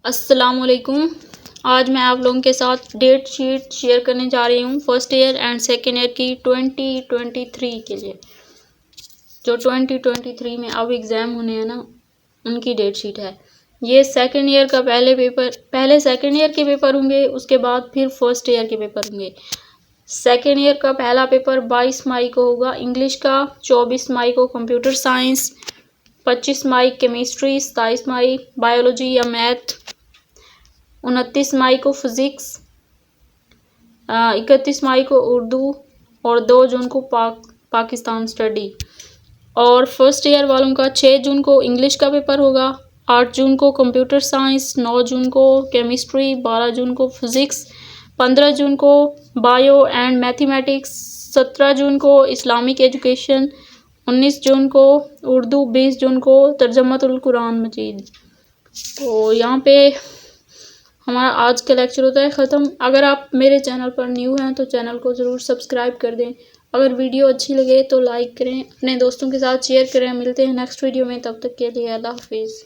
अस्सलामुअलैकुम। आज मैं आप लोगों के साथ डेट शीट शेयर करने जा रही हूँ first year and second year की 2023 के लिए। जो 2023 में अब एग्ज़ाम होने हैं ना, उनकी डेट शीट है। ये सेकेंड ईयर का पहले सेकेंड ईयर के पेपर होंगे, उसके बाद फिर फर्स्ट ईयर के पेपर होंगे। सेकेंड ईयर का पहला पेपर 22 मई को होगा इंग्लिश का, 24 मई को कंप्यूटर साइंस, 25 मई केमिस्ट्री, 27 मई बायोलॉजी या मैथ, 29 मई को फिज़िक्स, 31 मई को उर्दू और 2 जून को पाकिस्तान स्टडी। और फर्स्ट ईयर वालों का 6 जून को इंग्लिश का पेपर होगा, 8 जून को कंप्यूटर साइंस, 9 जून को केमिस्ट्री, 12 जून को फिज़िक्स, 15 जून को बायो एंड मैथमेटिक्स, 17 जून को इस्लामिक एजुकेशन, 19 जून को उर्दू, 20 जून को तर्जमातुल कुरान मजीद। तो यहाँ पे हमारा आज का लेक्चर होता है ख़त्म। अगर आप मेरे चैनल पर न्यू हैं तो चैनल को ज़रूर सब्सक्राइब कर दें। अगर वीडियो अच्छी लगे तो लाइक करें, अपने दोस्तों के साथ शेयर करें। मिलते हैं नेक्स्ट वीडियो में, तब तक के लिए अल्लाह हाफिज़।